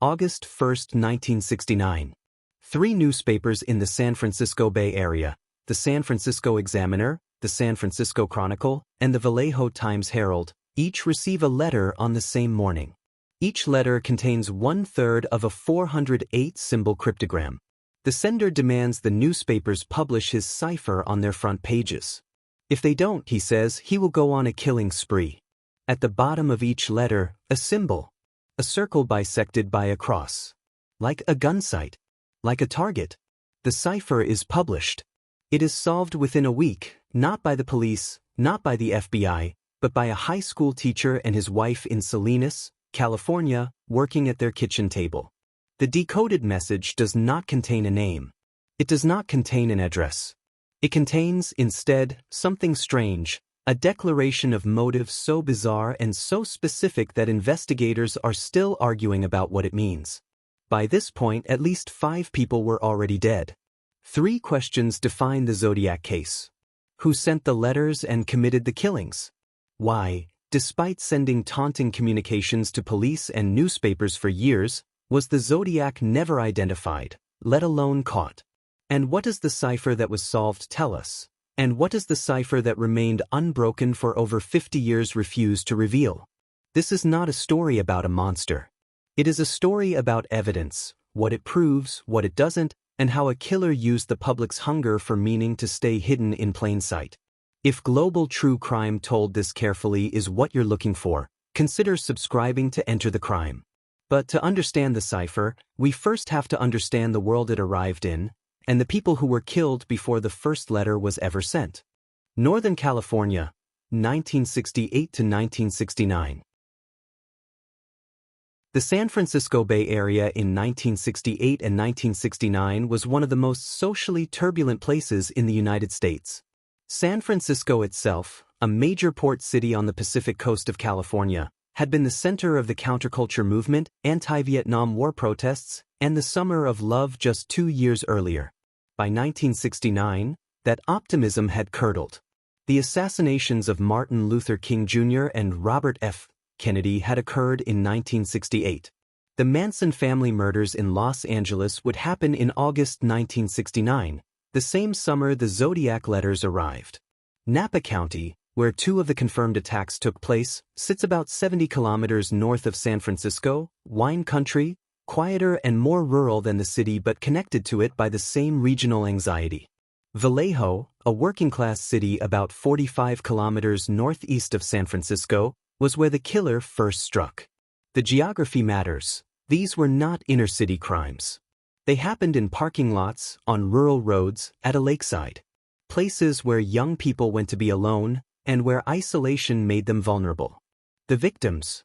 August 1, 1969. Three newspapers in the San Francisco Bay Area, the San Francisco Examiner, the San Francisco Chronicle, and the Vallejo Times-Herald, each receive a letter on the same morning. Each letter contains 1/3 of a 408-symbol cryptogram. The sender demands the newspapers publish his cipher on their front pages. If they don't, he says, he will go on a killing spree. At the bottom of each letter, a symbol. A circle bisected by a cross. Like a gun sight. Like a target. The cipher is published. It is solved within a week, not by the police, not by the FBI, but by a high school teacher and his wife in Salinas, California, working at their kitchen table. The decoded message does not contain a name. It does not contain an address. It contains, instead, something strange, a declaration of motive so bizarre and so specific that investigators are still arguing about what it means. By this point, at least 5 people were already dead. 3 questions define the Zodiac case. Who sent the letters and committed the killings? Why, despite sending taunting communications to police and newspapers for years, was the Zodiac never identified, let alone caught? And what does the cipher that was solved tell us? And what does the cipher that remained unbroken for over 50 years refuse to reveal? This is not a story about a monster. It is a story about evidence, what it proves, what it doesn't, and how a killer used the public's hunger for meaning to stay hidden in plain sight. If global true crime told this carefully is what you're looking for, consider subscribing to Enter the Crime. But to understand the cipher, we first have to understand the world it arrived in, and the people who were killed before the first letter was ever sent. Northern California, 1968 to 1969. The San Francisco Bay Area in 1968 and 1969 was one of the most socially turbulent places in the United States. San Francisco itself, a major port city on the Pacific coast of California, had been the center of the counterculture movement, anti-Vietnam War protests, and the Summer of Love just 2 years earlier. By 1969, that optimism had curdled. The assassinations of Martin Luther King Jr. and Robert F. Kennedy had occurred in 1968. The Manson family murders in Los Angeles would happen in August 1969, the same summer the Zodiac letters arrived. Napa County, where 2 of the confirmed attacks took place, sits about 70 kilometers north of San Francisco, wine country, quieter and more rural than the city but connected to it by the same regional anxiety. Vallejo, a working-class city about 45 kilometers northeast of San Francisco, was where the killer first struck. The geography matters. These were not inner-city crimes. They happened in parking lots, on rural roads, at a lakeside. Places where young people went to be alone, and where isolation made them vulnerable. The victims.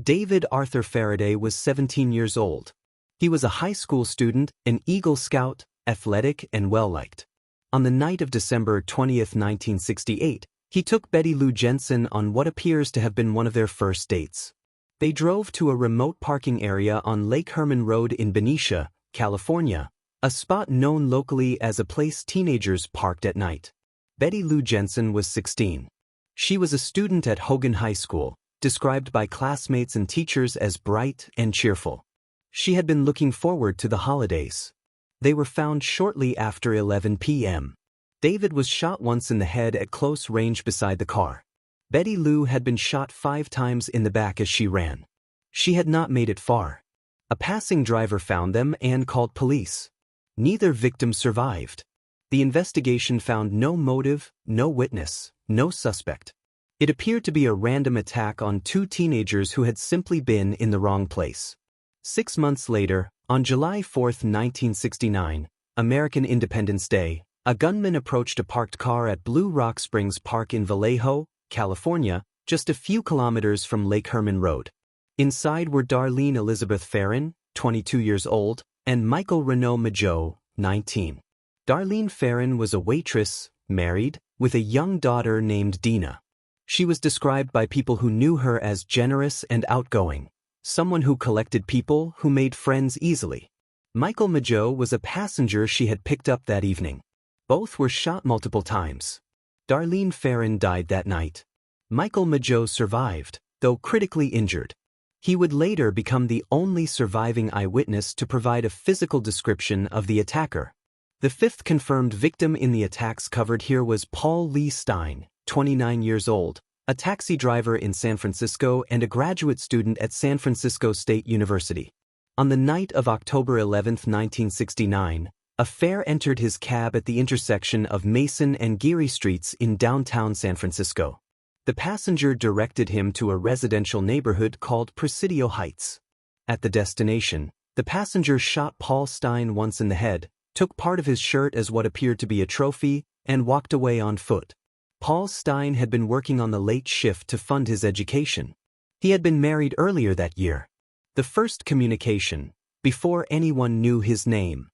David Arthur Faraday was 17 years old. He was a high school student, an Eagle Scout, athletic and well-liked. On the night of December 20, 1968, he took Betty Lou Jensen on what appears to have been one of their first dates. They drove to a remote parking area on Lake Herman Road in Benicia, California, a spot known locally as a place teenagers parked at night. Betty Lou Jensen was 16. She was a student at Hogan High School, described by classmates and teachers as bright and cheerful. She had been looking forward to the holidays. They were found shortly after 11 p.m. David was shot once in the head at close range beside the car. Betty Lou had been shot 5 times in the back as she ran. She had not made it far. A passing driver found them and called police. Neither victim survived. The investigation found no motive, no witness, no suspect. It appeared to be a random attack on 2 teenagers who had simply been in the wrong place. 6 months later, on July 4, 1969, American Independence Day, a gunman approached a parked car at Blue Rock Springs Park in Vallejo, California, just a few kilometers from Lake Herman Road. Inside were Darlene Elizabeth Farron, 22 years old, and Michael Renaud Mageau, 19. Darlene Farron was a waitress, married, with a young daughter named Dina. She was described by people who knew her as generous and outgoing, someone who collected people, who made friends easily. Michael Mageau was a passenger she had picked up that evening. Both were shot multiple times. Darlene Farron died that night. Michael Mageau survived, though critically injured. He would later become the only surviving eyewitness to provide a physical description of the attacker. The fifth confirmed victim in the attacks covered here was Paul Lee Stein, 29 years old, a taxi driver in San Francisco and a graduate student at San Francisco State University. On the night of October 11, 1969, a fare entered his cab at the intersection of Mason and Geary Streets in downtown San Francisco. The passenger directed him to a residential neighborhood called Presidio Heights. At the destination, the passenger shot Paul Stein once in the head, took part of his shirt as what appeared to be a trophy, and walked away on foot. Paul Stein had been working on the late shift to fund his education. He had been married earlier that year. The first communication, before anyone knew his name.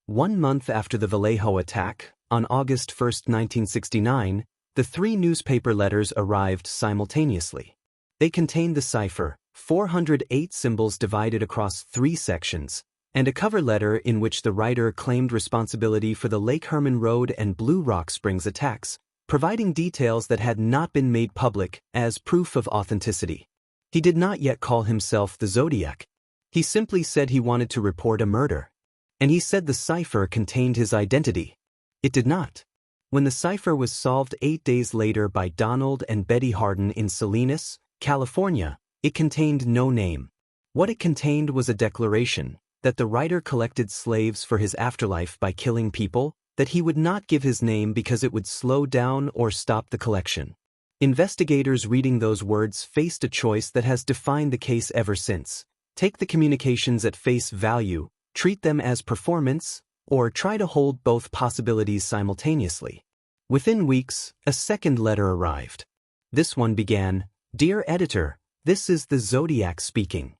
1 month after the Vallejo attack, on August 1, 1969, the 3 newspaper letters arrived simultaneously. They contained the cipher, 408 symbols divided across 3 sections, and a cover letter in which the writer claimed responsibility for the Lake Herman Road and Blue Rock Springs attacks, providing details that had not been made public as proof of authenticity. He did not yet call himself the Zodiac. He simply said he wanted to report a murder. And he said the cipher contained his identity. It did not. When the cipher was solved 8 days later by Donald and Betty Harden in Salinas, California, it contained no name. What it contained was a declaration that the writer collected slaves for his afterlife by killing people, that he would not give his name because it would slow down or stop the collection. Investigators reading those words faced a choice that has defined the case ever since. Take the communications at face value, treat them as performance, or try to hold both possibilities simultaneously. Within weeks, a second letter arrived. This one began, "Dear Editor, this is the Zodiac speaking."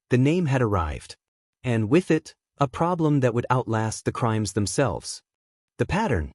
The name had arrived. And with it, a problem that would outlast the crimes themselves. The pattern.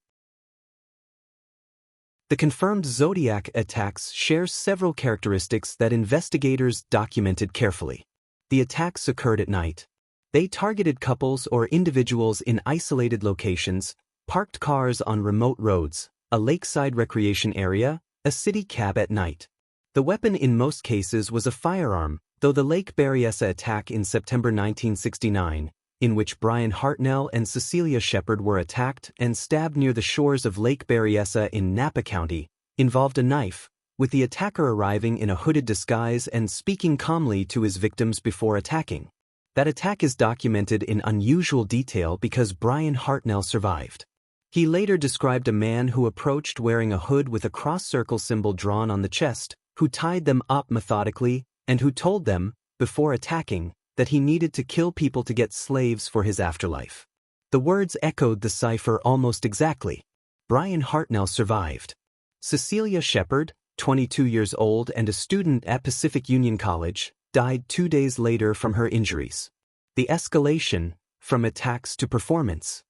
The confirmed Zodiac attacks share several characteristics that investigators documented carefully. The attacks occurred at night. They targeted couples or individuals in isolated locations, parked cars on remote roads, a lakeside recreation area, a city cab at night. The weapon in most cases was a firearm, though the Lake Berryessa attack in September 1969, in which Brian Hartnell and Cecilia Shepard were attacked and stabbed near the shores of Lake Berryessa in Napa County, involved a knife, with the attacker arriving in a hooded disguise and speaking calmly to his victims before attacking. That attack is documented in unusual detail because Brian Hartnell survived. He later described a man who approached wearing a hood with a cross-circle symbol drawn on the chest, who tied them up methodically, and who told them, before attacking, that he needed to kill people to get slaves for his afterlife. The words echoed the cipher almost exactly. Brian Hartnell survived. Cecilia Shepard, 22 years old and a student at Pacific Union College, died 2 days later from her injuries. The escalation, from attacks to performance.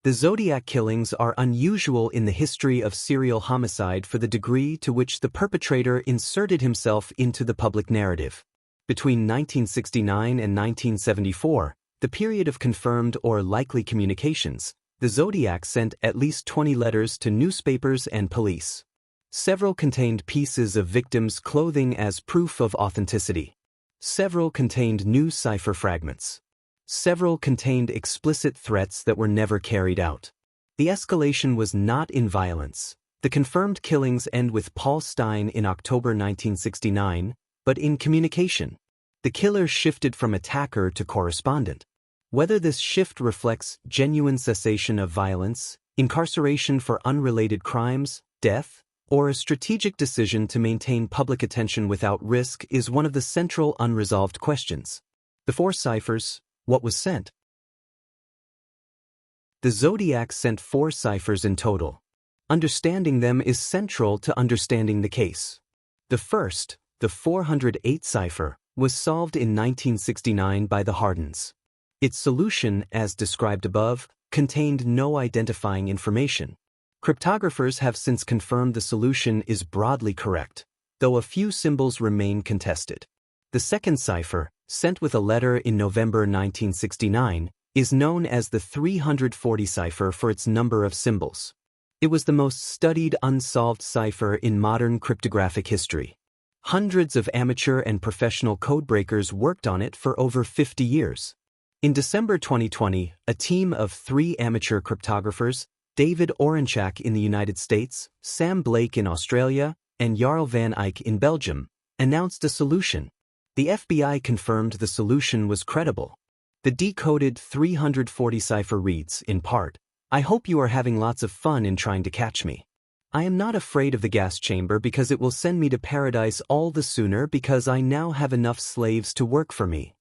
The Zodiac killings are unusual in the history of serial homicide for the degree to which the perpetrator inserted himself into the public narrative. Between 1969 and 1974, the period of confirmed or likely communications, the Zodiac sent at least 20 letters to newspapers and police. Several contained pieces of victims' clothing as proof of authenticity. Several contained new cipher fragments. Several contained explicit threats that were never carried out. The escalation was not in violence. The confirmed killings end with Paul Stein in October 1969, but in communication. The killer shifted from attacker to correspondent. Whether this shift reflects genuine cessation of violence, incarceration for unrelated crimes, death, or a strategic decision to maintain public attention without risk is one of the central unresolved questions. The 4 ciphers. What was sent? The Zodiac sent 4 ciphers in total. Understanding them is central to understanding the case. The first, the 408 cipher, was solved in 1969 by the Hardens. Its solution, as described above, contained no identifying information. Cryptographers have since confirmed the solution is broadly correct, though a few symbols remain contested. The second cipher, sent with a letter in November 1969, is known as the 340 cipher for its number of symbols. It was the most studied unsolved cipher in modern cryptographic history. Hundreds of amateur and professional codebreakers worked on it for over 50 years. In December 2020, a team of 3 amateur cryptographers, David Orenchak in the United States, Sam Blake in Australia, and Jarl van Eyck in Belgium, announced a solution. The FBI confirmed the solution was credible. The decoded 340 cipher reads, in part, "I hope you are having lots of fun in trying to catch me. I am not afraid of the gas chamber because it will send me to paradise all the sooner because I now have enough slaves to work for me."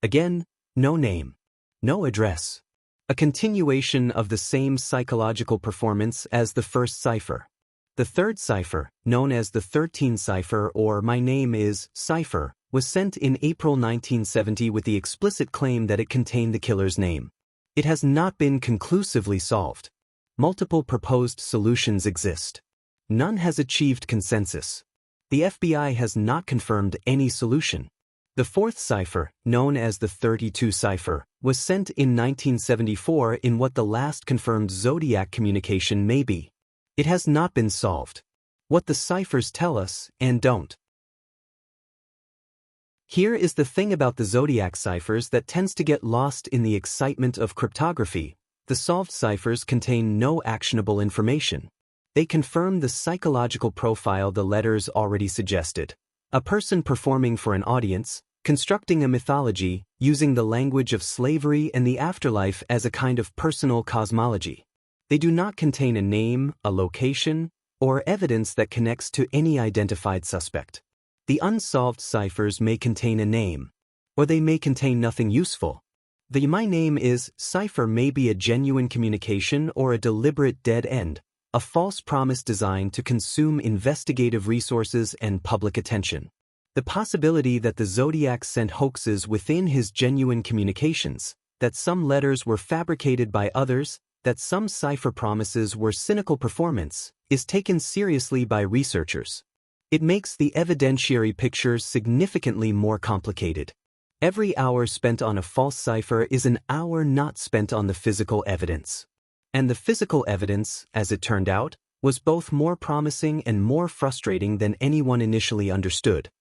Again, no name, no address. A continuation of the same psychological performance as the first cipher. The third cipher, known as the 13 cipher or My Name Is cipher, was sent in April 1970 with the explicit claim that it contained the killer's name. It has not been conclusively solved. Multiple proposed solutions exist. None has achieved consensus. The FBI has not confirmed any solution. The fourth cipher, known as the 32 cipher, was sent in 1974 in what the last confirmed Zodiac communication may be. It has not been solved. What the ciphers tell us and don't. Here is the thing about the Zodiac ciphers that tends to get lost in the excitement of cryptography. The solved ciphers contain no actionable information. They confirm the psychological profile the letters already suggested. A person performing for an audience, constructing a mythology, using the language of slavery and the afterlife as a kind of personal cosmology. They do not contain a name, a location, or evidence that connects to any identified suspect. The unsolved ciphers may contain a name, or they may contain nothing useful. The My Name Is cipher may be a genuine communication or a deliberate dead end, a false promise designed to consume investigative resources and public attention. The possibility that the Zodiac sent hoaxes within his genuine communications, that some letters were fabricated by others, that some cipher promises were cynical performance, is taken seriously by researchers. It makes the evidentiary picture significantly more complicated. Every hour spent on a false cipher is an hour not spent on the physical evidence. And the physical evidence, as it turned out, was both more promising and more frustrating than anyone initially understood.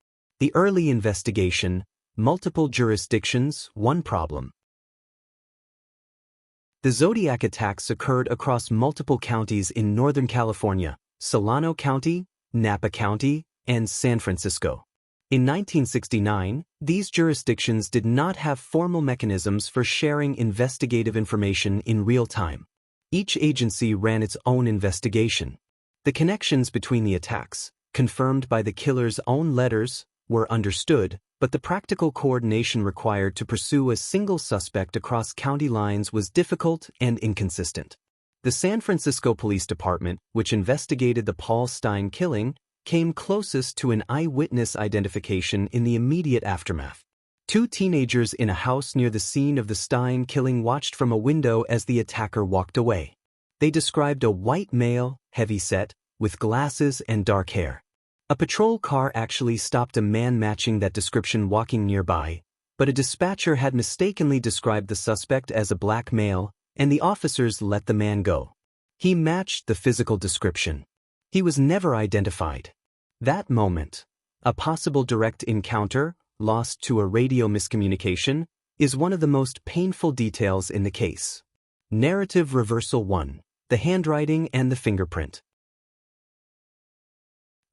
The early investigation, multiple jurisdictions, one problem. The Zodiac attacks occurred across multiple counties in Northern California, Solano County, Napa County, and San Francisco. In 1969, these jurisdictions did not have formal mechanisms for sharing investigative information in real time. Each agency ran its own investigation. The connections between the attacks, confirmed by the killer's own letters, were understood, but the practical coordination required to pursue a single suspect across county lines was difficult and inconsistent. The San Francisco Police Department, which investigated the Paul Stine killing, came closest to an eyewitness identification in the immediate aftermath. 2 teenagers in a house near the scene of the Stine killing watched from a window as the attacker walked away. They described a white male, heavy-set, with glasses and dark hair. A patrol car actually stopped a man matching that description walking nearby, but a dispatcher had mistakenly described the suspect as a black male, and the officers let the man go. He matched the physical description. He was never identified. That moment, a possible direct encounter, lost to a radio miscommunication, is one of the most painful details in the case. Narrative Reversal 1. The handwriting and the fingerprint.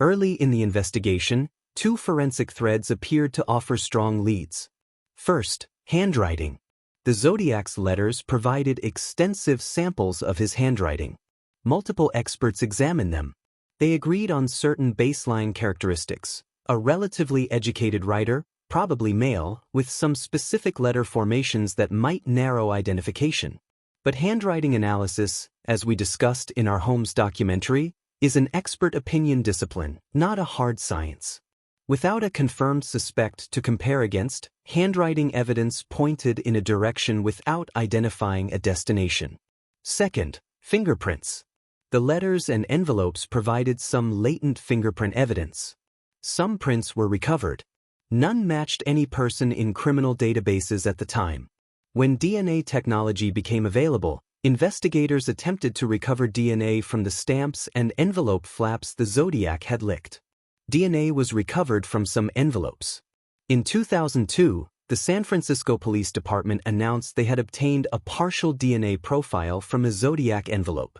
Early in the investigation, 2 forensic threads appeared to offer strong leads. First, handwriting. The Zodiac's letters provided extensive samples of his handwriting. Multiple experts examined them. They agreed on certain baseline characteristics. A relatively educated writer, probably male, with some specific letter formations that might narrow identification. But handwriting analysis, as we discussed in our Holmes documentary, is an expert opinion discipline, not a hard science. Without a confirmed suspect to compare against, handwriting evidence pointed in a direction without identifying a destination. Second, fingerprints. The letters and envelopes provided some latent fingerprint evidence. Some prints were recovered. None matched any person in criminal databases at the time. When DNA technology became available, Investigators attempted to recover DNA from the stamps and envelope flaps the Zodiac had licked. DNA was recovered from some envelopes. In 2002, the San Francisco Police Department announced they had obtained a partial DNA profile from a Zodiac envelope.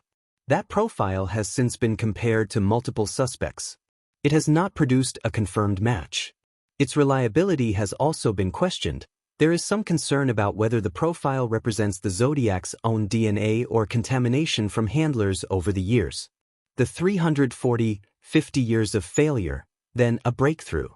That profile has since been compared to multiple suspects. It has not produced a confirmed match. Its reliability has also been questioned. There is some concern about whether the profile represents the Zodiac's own DNA or contamination from handlers over the years. The 50 years of failure, then a breakthrough.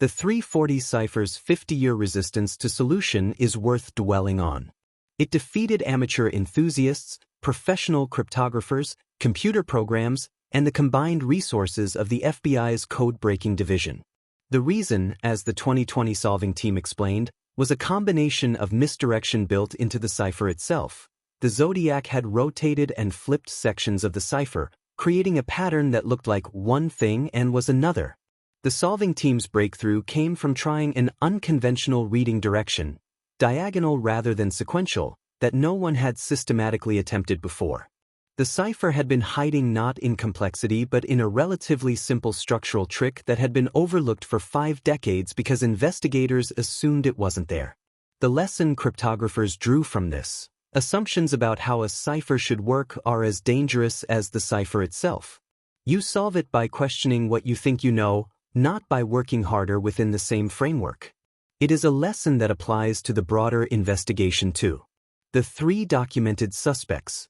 The 340 Cipher's 50-year resistance to solution is worth dwelling on. It defeated amateur enthusiasts, professional cryptographers, computer programs, and the combined resources of the FBI's code-breaking division. The reason, as the 2020 solving team explained, was a combination of misdirection built into the cipher itself. The Zodiac had rotated and flipped sections of the cipher, creating a pattern that looked like one thing and was another. The solving team's breakthrough came from trying an unconventional reading direction, diagonal rather than sequential, that no one had systematically attempted before. The cipher had been hiding not in complexity but in a relatively simple structural trick that had been overlooked for 5 decades because investigators assumed it wasn't there. The lesson cryptographers drew from this: assumptions about how a cipher should work are as dangerous as the cipher itself. You solve it by questioning what you think you know, not by working harder within the same framework. It is a lesson that applies to the broader investigation too. The 3 documented suspects.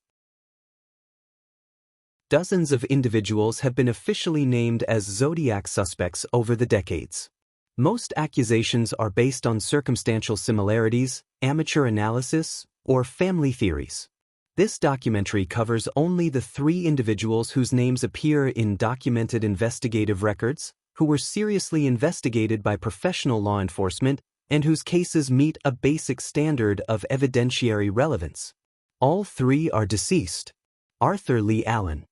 Dozens of individuals have been officially named as Zodiac suspects over the decades. Most accusations are based on circumstantial similarities, amateur analysis, or family theories. This documentary covers only the 3 individuals whose names appear in documented investigative records, who were seriously investigated by professional law enforcement, and whose cases meet a basic standard of evidentiary relevance. All 3 are deceased. Leigh Allen.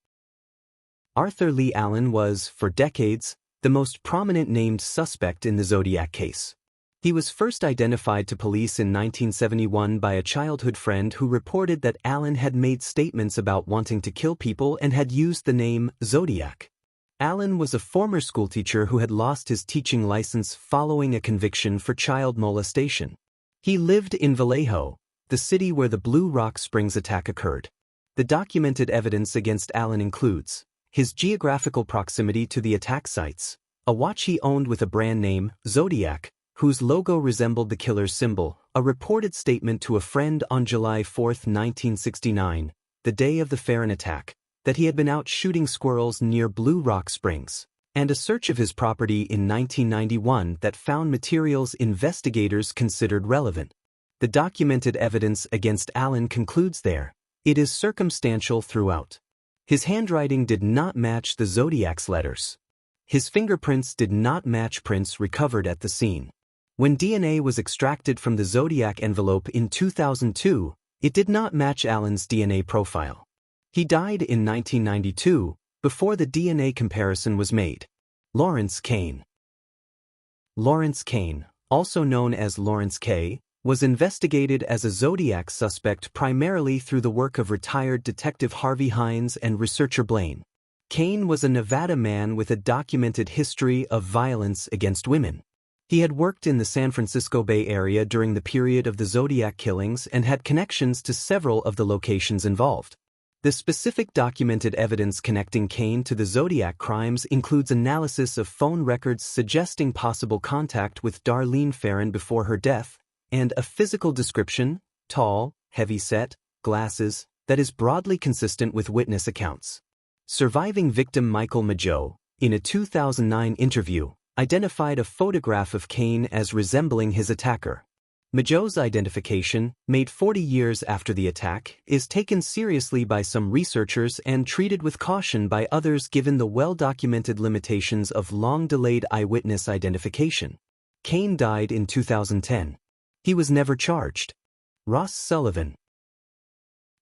Leigh Allen was, for decades, the most prominent named suspect in the Zodiac case. He was first identified to police in 1971 by a childhood friend who reported that Allen had made statements about wanting to kill people and had used the name Zodiac. Allen was a former schoolteacher who had lost his teaching license following a conviction for child molestation. He lived in Vallejo, the city where the Blue Rock Springs attack occurred. The documented evidence against Allen includes his geographical proximity to the attack sites, a watch he owned with a brand name, Zodiac, whose logo resembled the killer's symbol, a reported statement to a friend on July 4, 1969, the day of the Farron attack, that he had been out shooting squirrels near Blue Rock Springs, and a search of his property in 1991 that found materials investigators considered relevant. The documented evidence against Allen concludes there. It is circumstantial throughout. His handwriting did not match the Zodiac's letters. His fingerprints did not match prints recovered at the scene. When DNA was extracted from the Zodiac envelope in 2002, it did not match Allen's DNA profile. He died in 1992, before the DNA comparison was made. Lawrence Kane. Lawrence Kane, also known as Lawrence K., was investigated as a Zodiac suspect primarily through the work of retired Detective Harvey Hines and researcher Blaine. Kane was a Nevada man with a documented history of violence against women. He had worked in the San Francisco Bay Area during the period of the Zodiac killings and had connections to several of the locations involved. The specific documented evidence connecting Kane to the Zodiac crimes includes analysis of phone records suggesting possible contact with Darlene Ferrin before her death, and a physical description, tall, heavy-set, glasses, that is broadly consistent with witness accounts. Surviving victim Michael Mageau, in a 2009 interview, identified a photograph of Kane as resembling his attacker. Mageau's identification, made 40 years after the attack, is taken seriously by some researchers and treated with caution by others given the well-documented limitations of long-delayed eyewitness identification. Kane died in 2010. He was never charged. Ross Sullivan.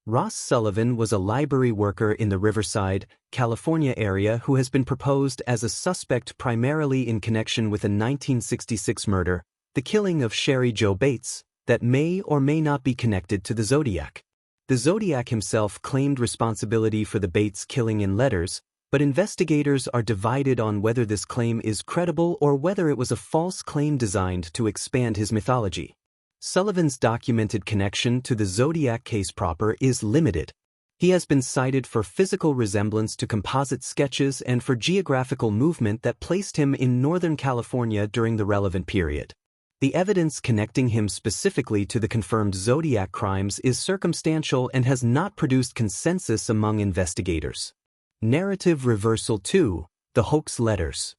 Ross Sullivan was a library worker in the Riverside, California area who has been proposed as a suspect primarily in connection with a 1966 murder, the killing of Sherry Jo Bates, that may or may not be connected to the Zodiac. The Zodiac himself claimed responsibility for the Bates killing in letters, but investigators are divided on whether this claim is credible or whether it was a false claim designed to expand his mythology. Sullivan's documented connection to the Zodiac case proper is limited. He has been cited for physical resemblance to composite sketches and for geographical movement that placed him in Northern California during the relevant period. The evidence connecting him specifically to the confirmed Zodiac crimes is circumstantial and has not produced consensus among investigators. Narrative reversal 2. The hoax letters.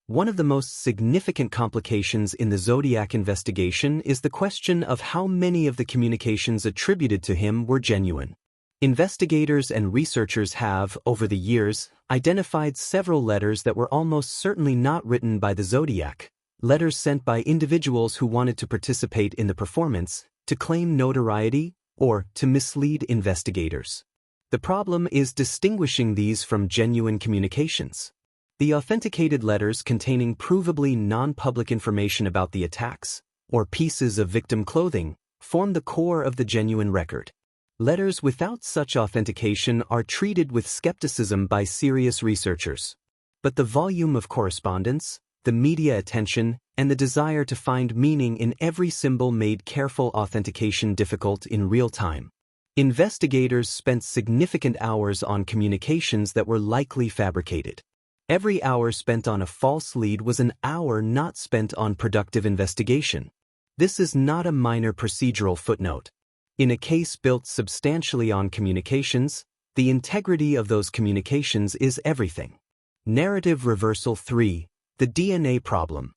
One of the most significant complications in the Zodiac investigation is the question of how many of the communications attributed to him were genuine. Investigators and researchers have, over the years, identified several letters that were almost certainly not written by the Zodiac, letters sent by individuals who wanted to participate in the performance, to claim notoriety, or to mislead investigators. The problem is distinguishing these from genuine communications. The authenticated letters containing provably non-public information about the attacks, or pieces of victim clothing, form the core of the genuine record. Letters without such authentication are treated with skepticism by serious researchers. But the volume of correspondence, the media attention, and the desire to find meaning in every symbol made careful authentication difficult in real time. Investigators spent significant hours on communications that were likely fabricated. Every hour spent on a false lead was an hour not spent on productive investigation. This is not a minor procedural footnote. In a case built substantially on communications, the integrity of those communications is everything. Narrative reversal 3. The DNA problem.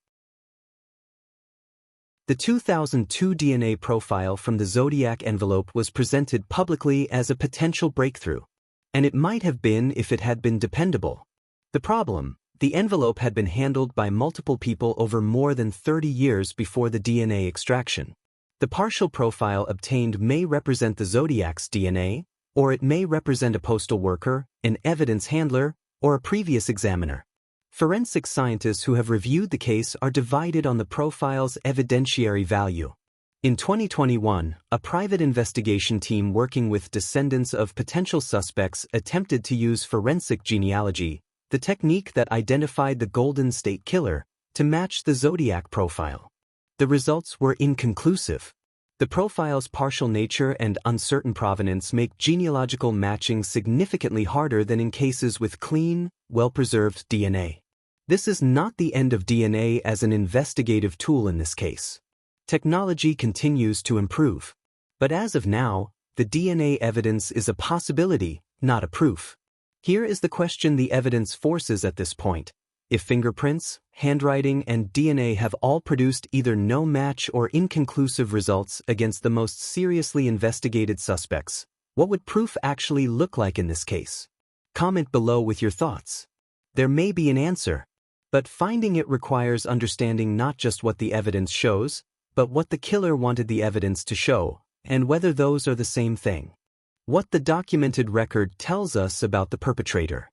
The 2002 DNA profile from the Zodiac envelope was presented publicly as a potential breakthrough. And it might have been if it had been dependable. The problem: the envelope had been handled by multiple people over more than 30 years before the DNA extraction. The partial profile obtained may represent the Zodiac's DNA, or it may represent a postal worker, an evidence handler, or a previous examiner. Forensic scientists who have reviewed the case are divided on the profile's evidentiary value. In 2021, a private investigation team working with descendants of potential suspects attempted to use forensic genealogy, the technique that identified the Golden State Killer, to match the Zodiac profile. The results were inconclusive. The profile's partial nature and uncertain provenance make genealogical matching significantly harder than in cases with clean, well-preserved DNA. This is not the end of DNA as an investigative tool in this case. Technology continues to improve. But as of now, the DNA evidence is a possibility, not a proof. Here is the question the evidence forces at this point. If fingerprints, handwriting, and DNA have all produced either no match or inconclusive results against the most seriously investigated suspects, what would proof actually look like in this case? Comment below with your thoughts. There may be an answer, but finding it requires understanding not just what the evidence shows, but what the killer wanted the evidence to show, and whether those are the same thing. What the documented record tells us about the perpetrator.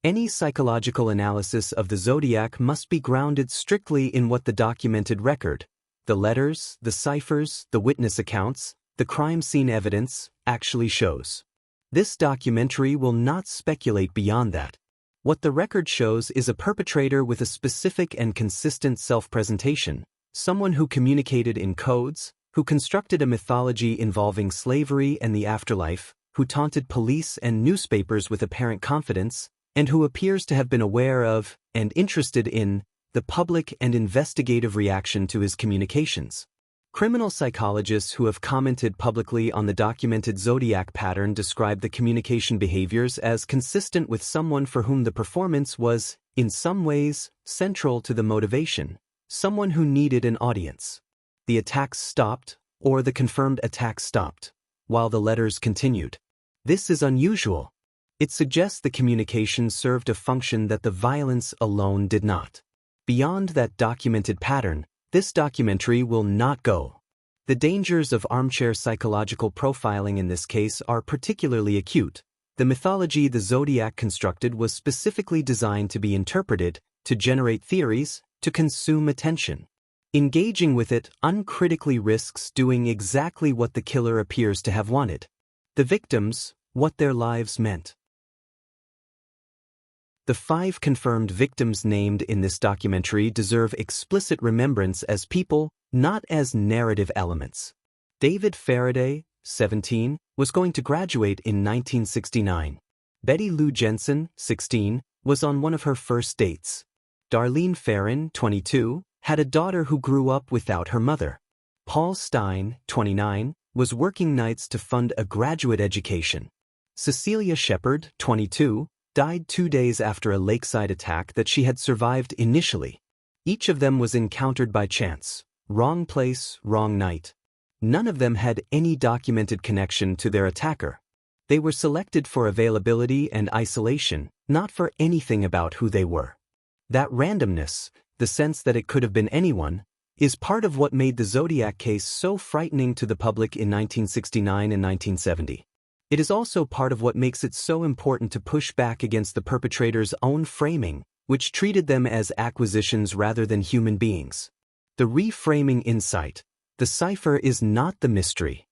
Any psychological analysis of the Zodiac must be grounded strictly in what the documented record, the letters, the ciphers, the witness accounts, the crime scene evidence, actually shows. This documentary will not speculate beyond that. What the record shows is a perpetrator with a specific and consistent self-presentation, someone who communicated in codes, who constructed a mythology involving slavery and the afterlife, who taunted police and newspapers with apparent confidence, and who appears to have been aware of, and interested in, the public and investigative reaction to his communications. Criminal psychologists who have commented publicly on the documented Zodiac pattern describe the communication behaviors as consistent with someone for whom the performance was, in some ways, central to the motivation, someone who needed an audience. The attacks stopped, or the confirmed attack stopped, while the letters continued. This is unusual. It suggests the communication served a function that the violence alone did not. Beyond that documented pattern, this documentary will not go. The dangers of armchair psychological profiling in this case are particularly acute. The mythology the Zodiac constructed was specifically designed to be interpreted, to generate theories, to consume attention. Engaging with it uncritically risks doing exactly what the killer appears to have wanted. The victims, what their lives meant. The 5 confirmed victims named in this documentary deserve explicit remembrance as people, not as narrative elements. David Faraday, 17, was going to graduate in 1969. Betty Lou Jensen, 16, was on one of her first dates. Darlene Ferrin, 22, had a daughter who grew up without her mother. Paul Stein, 29, was working nights to fund a graduate education. Cecilia Shepard, 22, died 2 days after a lakeside attack that she had survived initially. Each of them was encountered by chance. Wrong place, wrong night. None of them had any documented connection to their attacker. They were selected for availability and isolation, not for anything about who they were. That randomness, the sense that it could have been anyone, is part of what made the Zodiac case so frightening to the public in 1969 and 1970. It is also part of what makes it so important to push back against the perpetrator's own framing, which treated them as acquisitions rather than human beings. The reframing insight, the cipher is not the mystery.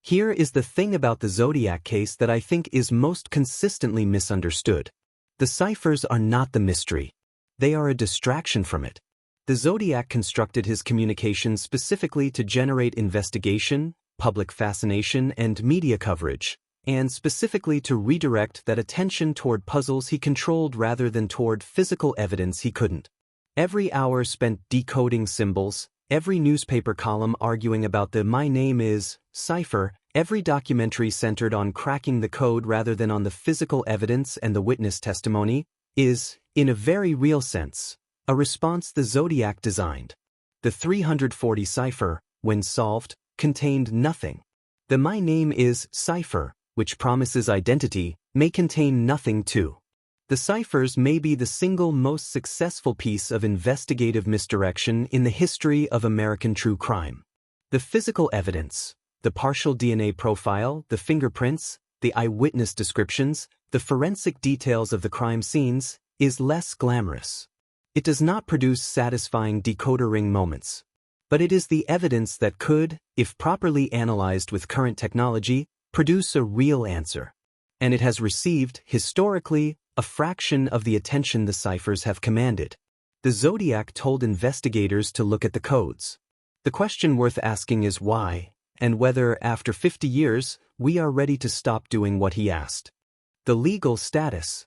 Here is the thing about the Zodiac case that I think is most consistently misunderstood. The ciphers are not the mystery. They are a distraction from it. The Zodiac constructed his communications specifically to generate investigation, public fascination, and media coverage, and specifically to redirect that attention toward puzzles he controlled rather than toward physical evidence he couldn't. Every hour spent decoding symbols, every newspaper column arguing about the "my name is" cipher, every documentary centered on cracking the code rather than on the physical evidence and the witness testimony, is, in a very real sense, a response the Zodiac designed. The 340 cipher, when solved, contained nothing. The "my name is" cipher, which promises identity, may contain nothing too. The ciphers may be the single most successful piece of investigative misdirection in the history of American true crime. The physical evidence, the partial DNA profile, the fingerprints, the eyewitness descriptions, the forensic details of the crime scenes, is less glamorous. It does not produce satisfying decoder ring moments. But it is the evidence that could, if properly analyzed with current technology, produce a real answer. And it has received, historically, a fraction of the attention the ciphers have commanded. The Zodiac told investigators to look at the codes. The question worth asking is why, and whether, after 50 years, we are ready to stop doing what he asked. The legal status.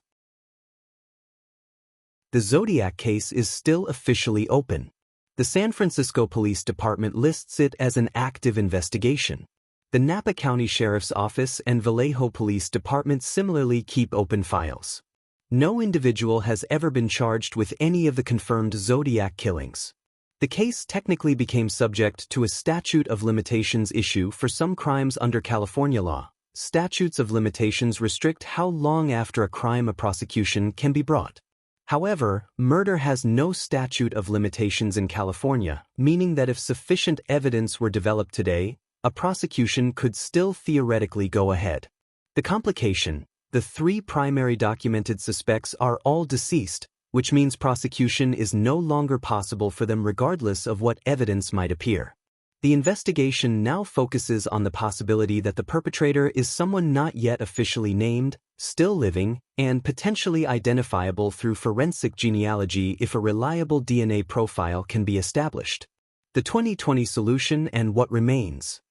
The Zodiac case is still officially open. The San Francisco Police Department lists it as an active investigation. The Napa County Sheriff's Office and Vallejo Police Department similarly keep open files. No individual has ever been charged with any of the confirmed Zodiac killings. The case technically became subject to a statute of limitations issue for some crimes under California law. Statutes of limitations restrict how long after a crime a prosecution can be brought. However, murder has no statute of limitations in California, meaning that if sufficient evidence were developed today, a prosecution could still theoretically go ahead. The complication: the 3 primary documented suspects are all deceased, which means prosecution is no longer possible for them regardless of what evidence might appear. The investigation now focuses on the possibility that the perpetrator is someone not yet officially named, still living, and potentially identifiable through forensic genealogy if a reliable DNA profile can be established. The 2020 solution and what remains.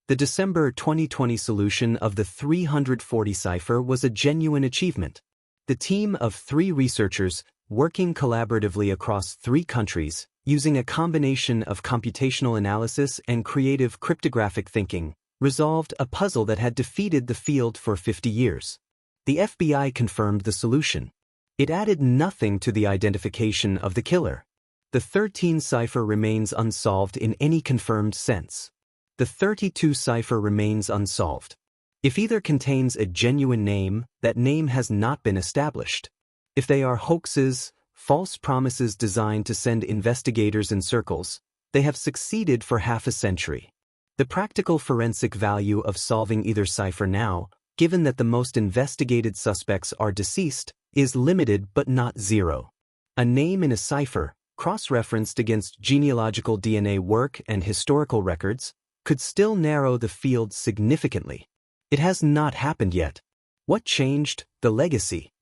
The December 2020 solution of the 340 cipher was a genuine achievement. The team of 3 researchers, working collaboratively across 3 countries, using a combination of computational analysis and creative cryptographic thinking, resolved a puzzle that had defeated the field for 50 years. The FBI confirmed the solution. It added nothing to the identification of the killer. The 13 cipher remains unsolved in any confirmed sense. The 32 cipher remains unsolved. If either contains a genuine name, that name has not been established. If they are hoaxes, false promises designed to send investigators in circles, they have succeeded for half a century. The practical forensic value of solving either cipher now, given that the most investigated suspects are deceased, is limited but not zero. A name in a cipher, cross-referenced against genealogical DNA work and historical records, could still narrow the field significantly. It has not happened yet. What changed? The legacy.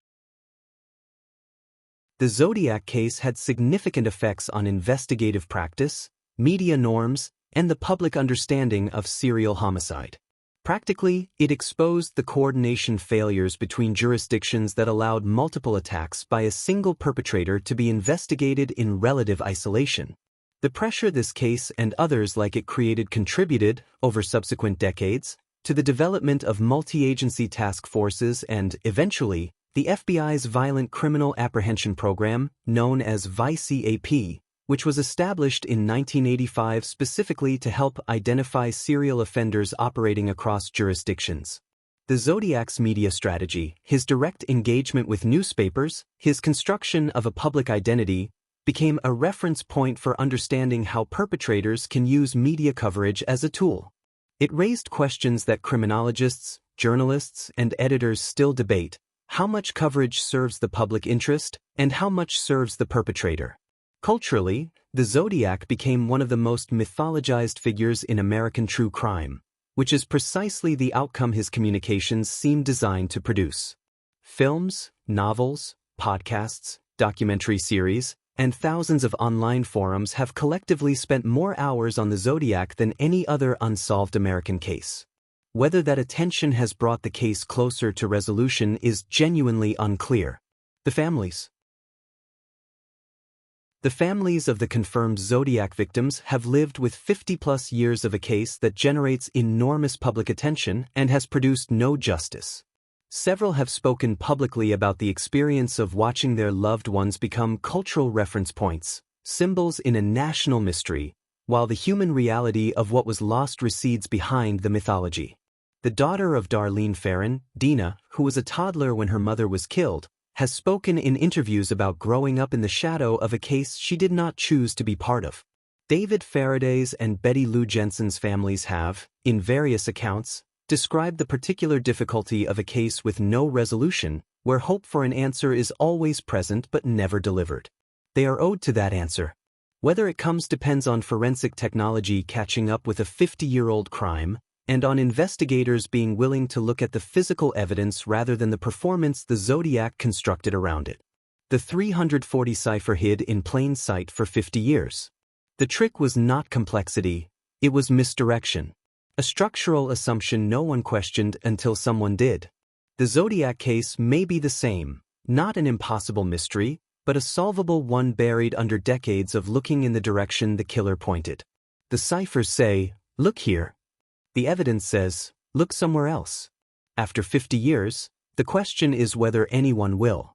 The Zodiac case had significant effects on investigative practice, media norms, and the public understanding of serial homicide. Practically, it exposed the coordination failures between jurisdictions that allowed multiple attacks by a single perpetrator to be investigated in relative isolation. The pressure this case and others like it created contributed, over subsequent decades, to the development of multi-agency task forces and, eventually, the FBI's Violent Criminal Apprehension Program, known as VICAP, which was established in 1985 specifically to help identify serial offenders operating across jurisdictions. The Zodiac's media strategy, his direct engagement with newspapers, his construction of a public identity, became a reference point for understanding how perpetrators can use media coverage as a tool. It raised questions that criminologists, journalists, and editors still debate: how much coverage serves the public interest, and how much serves the perpetrator. Culturally, the Zodiac became one of the most mythologized figures in American true crime, which is precisely the outcome his communications seem designed to produce. Films, novels, podcasts, documentary series, and thousands of online forums have collectively spent more hours on the Zodiac than any other unsolved American case. Whether that attention has brought the case closer to resolution is genuinely unclear. The families of the confirmed Zodiac victims have lived with 50-plus years of a case that generates enormous public attention and has produced no justice. Several have spoken publicly about the experience of watching their loved ones become cultural reference points, symbols in a national mystery, while the human reality of what was lost recedes behind the mythology. The daughter of Darlene Ferrin, Dina, who was a toddler when her mother was killed, has spoken in interviews about growing up in the shadow of a case she did not choose to be part of. David Faraday's and Betty Lou Jensen's families have, in various accounts, described the particular difficulty of a case with no resolution, where hope for an answer is always present but never delivered. They are owed to that answer. Whether it comes depends on forensic technology catching up with a 50-year-old crime, and on investigators being willing to look at the physical evidence rather than the performance the Zodiac constructed around it. The 340 cipher hid in plain sight for 50 years. The trick was not complexity, it was misdirection. A structural assumption no one questioned until someone did. The Zodiac case may be the same, not an impossible mystery, but a solvable one buried under decades of looking in the direction the killer pointed. The ciphers say, "Look here." The evidence says, "Look somewhere else." After 50 years, the question is whether anyone will.